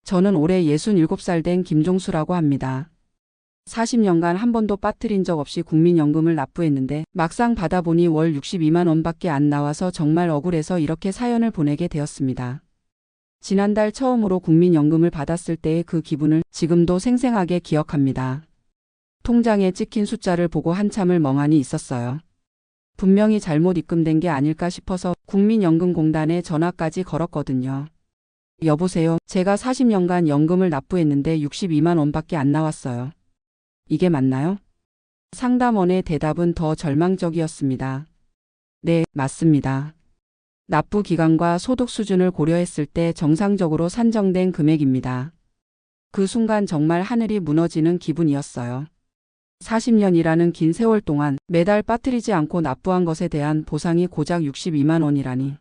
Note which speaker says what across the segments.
Speaker 1: 저는 올해 67살 된 김종수라고 합니다. 40년간 한 번도 빠뜨린 적 없이 국민연금을 납부했는데 막상 받아보니 월 62만 원밖에 안 나와서 정말 억울해서 이렇게 사연을 보내게 되었습니다. 지난달 처음으로 국민연금을 받았을 때의 그 기분을 지금도 생생하게 기억합니다. 통장에 찍힌 숫자를 보고 한참을 멍하니 있었어요. 분명히 잘못 입금된 게 아닐까 싶어서 국민연금공단에 전화까지 걸었거든요. 여보세요. 제가 40년간 연금을 납부했는데 62만 원밖에 안 나왔어요. 이게 맞나요? 상담원의 대답은 더 절망적이었습니다. 네, 맞습니다. 납부 기간과 소득 수준을 고려했을 때 정상적으로 산정된 금액입니다. 그 순간 정말 하늘이 무너지는 기분이었어요. 40년이라는 긴 세월 동안 매달 빠뜨리지 않고 납부한 것에 대한 보상이 고작 62만 원이라니.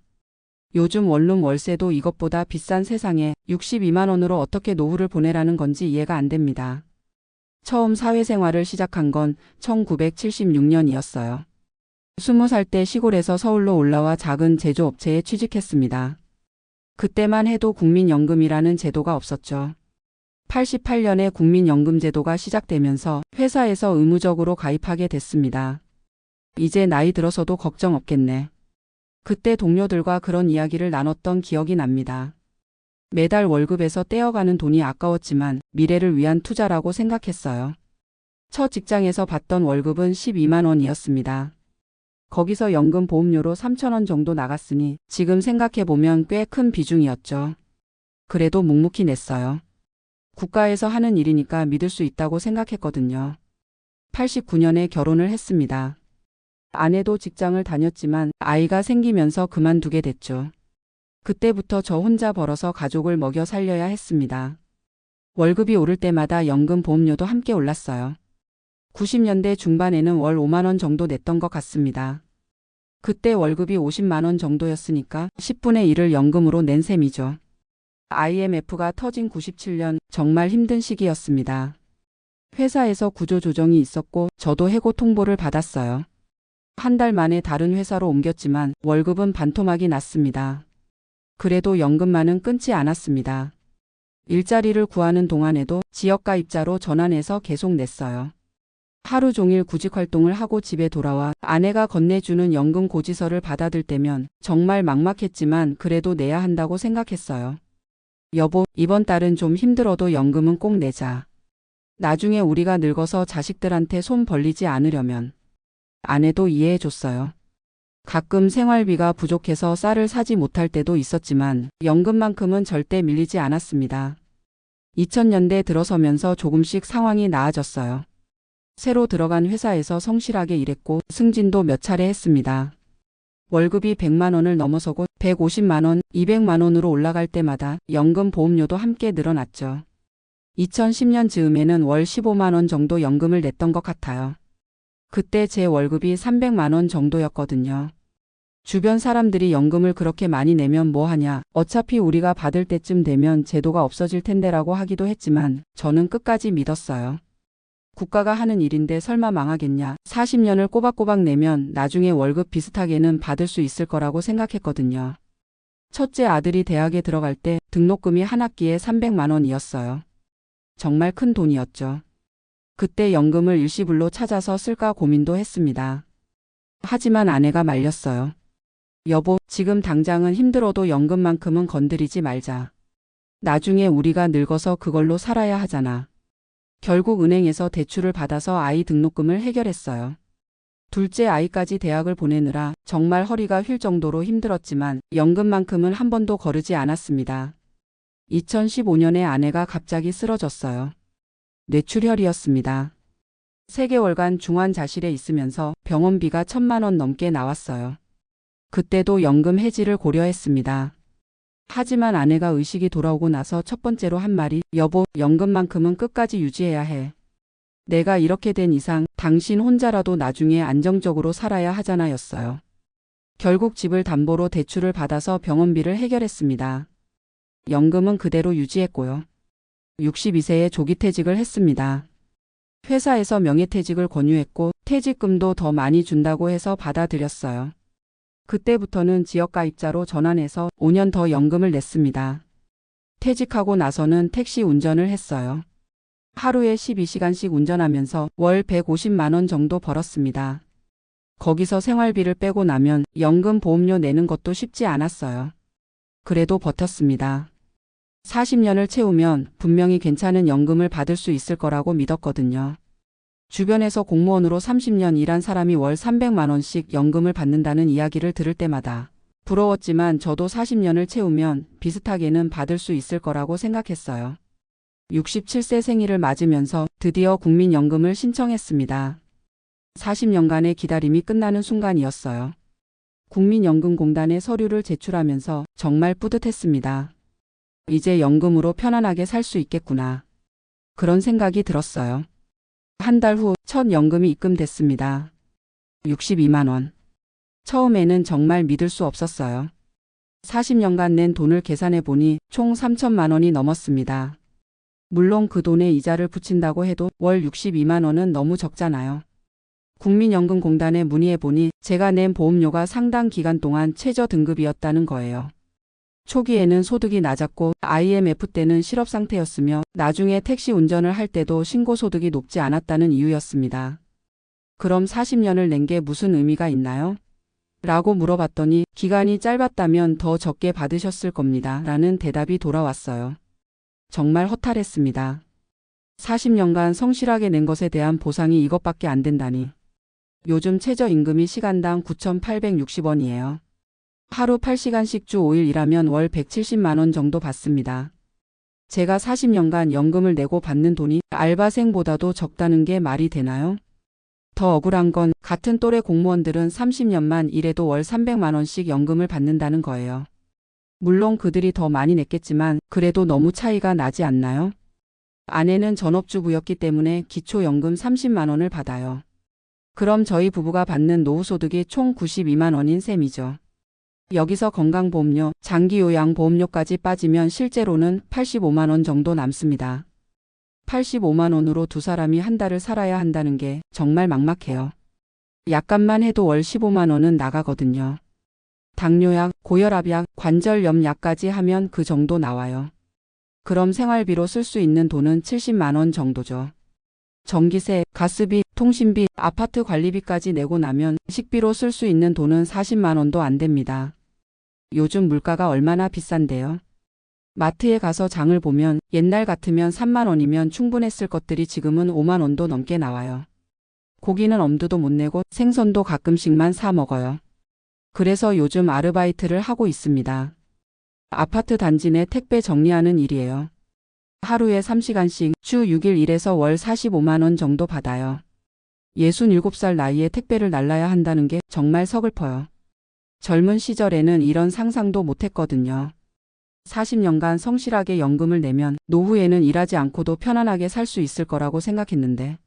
Speaker 1: 요즘 원룸 월세도 이것보다 비싼 세상에 62만 원으로 어떻게 노후를 보내라는 건지 이해가 안 됩니다. 처음 사회생활을 시작한 건 1976년이었어요. 20살 때 시골에서 서울로 올라와 작은 제조업체에 취직했습니다. 그때만 해도 국민연금이라는 제도가 없었죠. 88년에 국민연금제도가 시작되면서 회사에서 의무적으로 가입하게 됐습니다. 이제 나이 들어서도 걱정 없겠네. 그때 동료들과 그런 이야기를 나눴던 기억이 납니다. 매달 월급에서 떼어가는 돈이 아까웠지만 미래를 위한 투자라고 생각했어요. 첫 직장에서 받던 월급은 12만 원이었습니다. 거기서 연금 보험료로 3천 원 정도 나갔으니 지금 생각해보면 꽤 큰 비중이었죠. 그래도 묵묵히 냈어요. 국가에서 하는 일이니까 믿을 수 있다고 생각했거든요. 89년에 결혼을 했습니다. 아내도 직장을 다녔지만 아이가 생기면서 그만두게 됐죠. 그때부터 저 혼자 벌어서 가족을 먹여 살려야 했습니다. 월급이 오를 때마다 연금 보험료도 함께 올랐어요. 90년대 중반에는 월 5만 원 정도 냈던 것 같습니다. 그때 월급이 50만 원 정도였으니까 10분의 1을 연금으로 낸 셈이죠. IMF가 터진 97년 정말 힘든 시기였습니다. 회사에서 구조조정이 있었고 저도 해고 통보를 받았어요. 한 달 만에 다른 회사로 옮겼지만 월급은 반토막이 났습니다. 그래도 연금만은 끊지 않았습니다. 일자리를 구하는 동안에도 지역가입자로 전환해서 계속 냈어요. 하루 종일 구직활동을 하고 집에 돌아와 아내가 건네주는 연금 고지서를 받아들 때면 정말 막막했지만 그래도 내야 한다고 생각했어요. 여보, 이번 달은 좀 힘들어도 연금은 꼭 내자. 나중에 우리가 늙어서 자식들한테 손 벌리지 않으려면. 아내도 이해해줬어요. 가끔 생활비가 부족해서 쌀을 사지 못할 때도 있었지만 연금만큼은 절대 밀리지 않았습니다. 2000년대 들어서면서 조금씩 상황이 나아졌어요. 새로 들어간 회사에서 성실하게 일했고 승진도 몇 차례 했습니다. 월급이 100만 원을 넘어서고 150만 원, 200만 원으로 올라갈 때마다 연금 보험료도 함께 늘어났죠. 2010년 즈음에는 월 15만 원 정도 연금을 냈던 것 같아요. 그때 제 월급이 300만 원 정도였거든요. 주변 사람들이 연금을 그렇게 많이 내면 뭐 하냐, 어차피 우리가 받을 때쯤 되면 제도가 없어질 텐데라고 하기도 했지만 저는 끝까지 믿었어요. 국가가 하는 일인데 설마 망하겠냐, 40년을 꼬박꼬박 내면 나중에 월급 비슷하게는 받을 수 있을 거라고 생각했거든요. 첫째 아들이 대학에 들어갈 때 등록금이 한 학기에 300만 원이었어요. 정말 큰 돈이었죠. 그때 연금을 일시불로 찾아서 쓸까 고민도 했습니다. 하지만 아내가 말렸어요. 여보, 지금 당장은 힘들어도 연금만큼은 건드리지 말자. 나중에 우리가 늙어서 그걸로 살아야 하잖아. 결국 은행에서 대출을 받아서 아이 등록금을 해결했어요. 둘째 아이까지 대학을 보내느라 정말 허리가 휠 정도로 힘들었지만 연금만큼은 한 번도 거르지 않았습니다. 2015년에 아내가 갑자기 쓰러졌어요. 뇌출혈이었습니다. 3개월간 중환자실에 있으면서 병원비가 1,000만 원 넘게 나왔어요. 그때도 연금 해지를 고려했습니다. 하지만 아내가 의식이 돌아오고 나서 첫 번째로 한 말이 여보, 연금만큼은 끝까지 유지해야 해. 내가 이렇게 된 이상 당신 혼자라도 나중에 안정적으로 살아야 하잖아 였어요. 결국 집을 담보로 대출을 받아서 병원비를 해결했습니다. 연금은 그대로 유지했고요. 62세에 조기퇴직을 했습니다. 회사에서 명예퇴직을 권유했고 퇴직금도 더 많이 준다고 해서 받아들였어요. 그때부터는 지역가입자로 전환해서 5년 더 연금을 냈습니다. 퇴직하고 나서는 택시 운전을 했어요. 하루에 12시간씩 운전하면서 월 150만 원 정도 벌었습니다. 거기서 생활비를 빼고 나면 연금 보험료 내는 것도 쉽지 않았어요. 그래도 버텼습니다. 40년을 채우면 분명히 괜찮은 연금을 받을 수 있을 거라고 믿었거든요. 주변에서 공무원으로 30년 일한 사람이 월 300만 원씩 연금을 받는다는 이야기를 들을 때마다 부러웠지만 저도 40년을 채우면 비슷하게는 받을 수 있을 거라고 생각했어요. 67세 생일을 맞으면서 드디어 국민연금을 신청했습니다. 40년간의 기다림이 끝나는 순간이었어요. 국민연금공단에 서류를 제출하면서 정말 뿌듯했습니다. 이제 연금으로 편안하게 살 수 있겠구나. 그런 생각이 들었어요. 한 달 후 첫 연금이 입금됐습니다. 62만 원. 처음에는 정말 믿을 수 없었어요. 40년간 낸 돈을 계산해 보니 총 3천만 원이 넘었습니다. 물론 그 돈에 이자를 붙인다고 해도 월 62만 원은 너무 적잖아요. 국민연금공단에 문의해 보니 제가 낸 보험료가 상당 기간 동안 최저 등급이었다는 거예요. 초기에는 소득이 낮았고 IMF 때는 실업 상태였으며 나중에 택시 운전을 할 때도 신고소득이 높지 않았다는 이유였습니다. 그럼 40년을 낸 게 무슨 의미가 있나요? 라고 물어봤더니 기간이 짧았다면 더 적게 받으셨을 겁니다. 라는 대답이 돌아왔어요. 정말 허탈했습니다. 40년간 성실하게 낸 것에 대한 보상이 이것밖에 안 된다니. 요즘 최저임금이 시간당 9,860원이에요. 하루 8시간씩 주 5일 일하면 월 170만 원 정도 받습니다. 제가 40년간 연금을 내고 받는 돈이 알바생보다도 적다는 게 말이 되나요? 더 억울한 건 같은 또래 공무원들은 30년만 일해도 월 300만 원씩 연금을 받는다는 거예요. 물론 그들이 더 많이 냈겠지만 그래도 너무 차이가 나지 않나요? 아내는 전업주부였기 때문에 기초연금 30만 원을 받아요. 그럼 저희 부부가 받는 노후소득이 총 92만 원인 셈이죠. 여기서 건강보험료, 장기요양보험료까지 빠지면 실제로는 85만 원 정도 남습니다. 85만 원으로 두 사람이 한 달을 살아야 한다는 게 정말 막막해요. 약값만 해도 월 15만 원은 나가거든요. 당뇨약, 고혈압약, 관절염약까지 하면 그 정도 나와요. 그럼 생활비로 쓸 수 있는 돈은 70만 원 정도죠. 전기세, 가스비, 통신비, 아파트 관리비까지 내고 나면 식비로 쓸 수 있는 돈은 40만 원도 안 됩니다. 요즘 물가가 얼마나 비싼데요. 마트에 가서 장을 보면 옛날 같으면 3만 원이면 충분했을 것들이 지금은 5만 원도 넘게 나와요. 고기는 엄두도 못 내고 생선도 가끔씩만 사 먹어요. 그래서 요즘 아르바이트를 하고 있습니다. 아파트 단지 내 택배 정리하는 일이에요. 하루에 3시간씩 주 6일 일해서 월 45만 원 정도 받아요. 67살 나이에 택배를 날라야 한다는 게 정말 서글퍼요. 젊은 시절에는 이런 상상도 못했거든요. 40년간 성실하게 연금을 내면 노후에는 일하지 않고도 편안하게 살 수 있을 거라고 생각했는데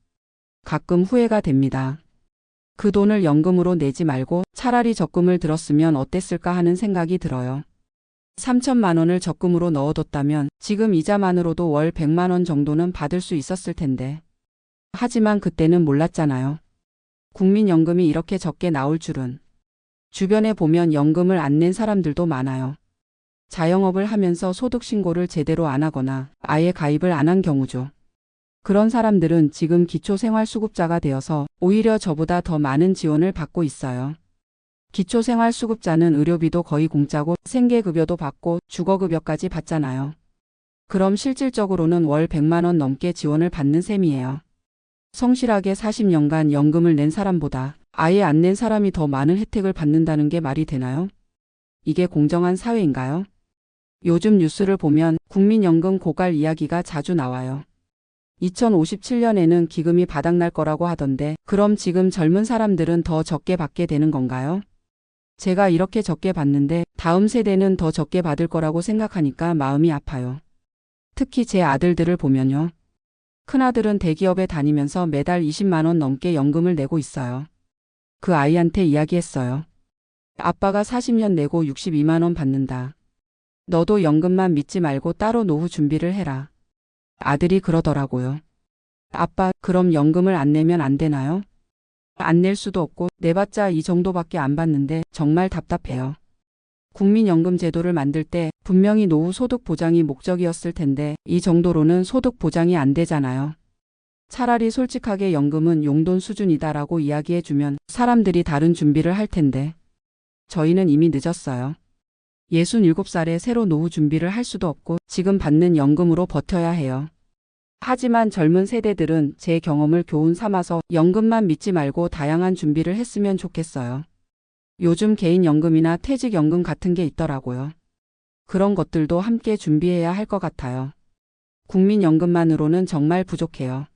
Speaker 1: 가끔 후회가 됩니다. 그 돈을 연금으로 내지 말고 차라리 적금을 들었으면 어땠을까 하는 생각이 들어요. 3천만 원을 적금으로 넣어뒀다면 지금 이자만으로도 월 100만 원 정도는 받을 수 있었을 텐데. 하지만 그때는 몰랐잖아요. 국민연금이 이렇게 적게 나올 줄은. 주변에 보면 연금을 안 낸 사람들도 많아요. 자영업을 하면서 소득신고를 제대로 안 하거나 아예 가입을 안 한 경우죠. 그런 사람들은 지금 기초생활수급자가 되어서 오히려 저보다 더 많은 지원을 받고 있어요. 기초생활수급자는 의료비도 거의 공짜고 생계급여도 받고 주거급여까지 받잖아요. 그럼 실질적으로는 월 100만 원 넘게 지원을 받는 셈이에요. 성실하게 40년간 연금을 낸 사람보다 아예 안 낸 사람이 더 많은 혜택을 받는다는 게 말이 되나요? 이게 공정한 사회인가요? 요즘 뉴스를 보면 국민연금 고갈 이야기가 자주 나와요. 2057년에는 기금이 바닥날 거라고 하던데 그럼 지금 젊은 사람들은 더 적게 받게 되는 건가요? 제가 이렇게 적게 받는데 다음 세대는 더 적게 받을 거라고 생각하니까 마음이 아파요. 특히 제 아들들을 보면요. 큰아들은 대기업에 다니면서 매달 20만 원 넘게 연금을 내고 있어요. 그 아이한테 이야기했어요. 아빠가 40년 내고 62만 원 받는다. 너도 연금만 믿지 말고 따로 노후 준비를 해라. 아들이 그러더라고요. 아빠, 그럼 연금을 안 내면 안 되나요? 안 낼 수도 없고 내봤자 이 정도밖에 안 받는데 정말 답답해요. 국민연금 제도를 만들 때 분명히 노후 소득 보장이 목적이었을 텐데 이 정도로는 소득 보장이 안 되잖아요. 차라리 솔직하게 연금은 용돈 수준이다라고 이야기해주면 사람들이 다른 준비를 할 텐데 저희는 이미 늦었어요. 67살에 새로 노후 준비를 할 수도 없고 지금 받는 연금으로 버텨야 해요. 하지만 젊은 세대들은 제 경험을 교훈 삼아서 연금만 믿지 말고 다양한 준비를 했으면 좋겠어요. 요즘 개인연금이나 퇴직연금 같은 게 있더라고요. 그런 것들도 함께 준비해야 할 것 같아요. 국민연금만으로는 정말 부족해요.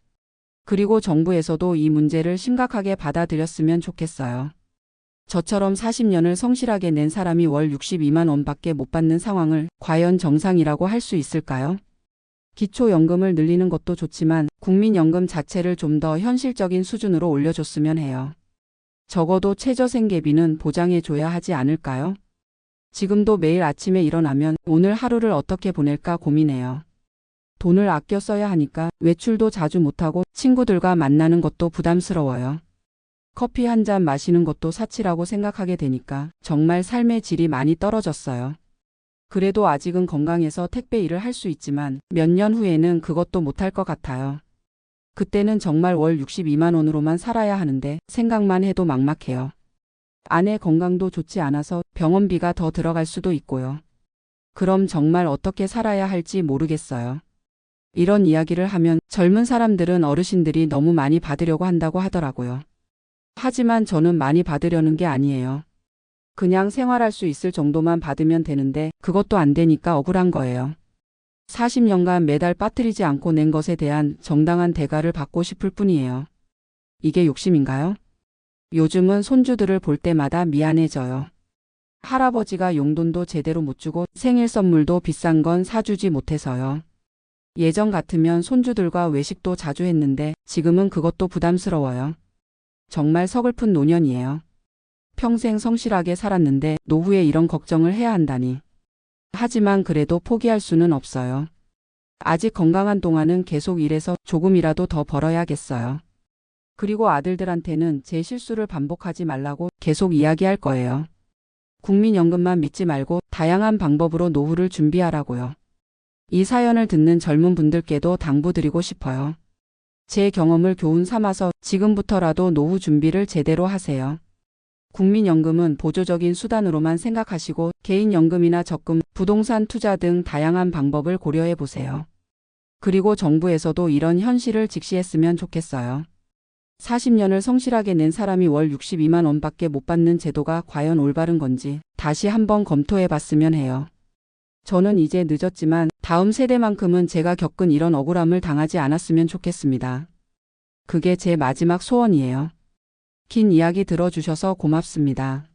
Speaker 1: 그리고 정부에서도 이 문제를 심각하게 받아들였으면 좋겠어요. 저처럼 40년을 성실하게 낸 사람이 월 62만 원밖에 못 받는 상황을 과연 정상이라고 할 수 있을까요? 기초연금을 늘리는 것도 좋지만 국민연금 자체를 좀 더 현실적인 수준으로 올려줬으면 해요. 적어도 최저생계비는 보장해줘야 하지 않을까요? 지금도 매일 아침에 일어나면 오늘 하루를 어떻게 보낼까 고민해요. 돈을 아껴 써야 하니까 외출도 자주 못하고 친구들과 만나는 것도 부담스러워요. 커피 한 잔 마시는 것도 사치라고 생각하게 되니까 정말 삶의 질이 많이 떨어졌어요. 그래도 아직은 건강해서 택배 일을 할 수 있지만 몇 년 후에는 그것도 못할 것 같아요. 그때는 정말 월 62만 원으로만 살아야 하는데 생각만 해도 막막해요. 아내 건강도 좋지 않아서 병원비가 더 들어갈 수도 있고요. 그럼 정말 어떻게 살아야 할지 모르겠어요. 이런 이야기를 하면 젊은 사람들은 어르신들이 너무 많이 받으려고 한다고 하더라고요. 하지만 저는 많이 받으려는 게 아니에요. 그냥 생활할 수 있을 정도만 받으면 되는데 그것도 안 되니까 억울한 거예요. 40년간 매달 빠뜨리지 않고 낸 것에 대한 정당한 대가를 받고 싶을 뿐이에요. 이게 욕심인가요? 요즘은 손주들을 볼 때마다 미안해져요. 할아버지가 용돈도 제대로 못 주고 생일 선물도 비싼 건 사주지 못해서요. 예전 같으면 손주들과 외식도 자주 했는데 지금은 그것도 부담스러워요. 정말 서글픈 노년이에요. 평생 성실하게 살았는데 노후에 이런 걱정을 해야 한다니. 하지만 그래도 포기할 수는 없어요. 아직 건강한 동안은 계속 일해서 조금이라도 더 벌어야겠어요. 그리고 아들들한테는 제 실수를 반복하지 말라고 계속 이야기할 거예요. 국민연금만 믿지 말고 다양한 방법으로 노후를 준비하라고요. 이 사연을 듣는 젊은 분들께도 당부드리고 싶어요. 제 경험을 교훈 삼아서 지금부터라도 노후 준비를 제대로 하세요. 국민연금은 보조적인 수단으로만 생각하시고 개인연금이나 적금, 부동산 투자 등 다양한 방법을 고려해 보세요. 그리고 정부에서도 이런 현실을 직시했으면 좋겠어요. 40년을 성실하게 낸 사람이 월 62만 원밖에 못 받는 제도가 과연 올바른 건지 다시 한번 검토해 봤으면 해요. 저는 이제 늦었지만 다음 세대만큼은 제가 겪은 이런 억울함을 당하지 않았으면 좋겠습니다. 그게 제 마지막 소원이에요. 긴 이야기 들어주셔서 고맙습니다.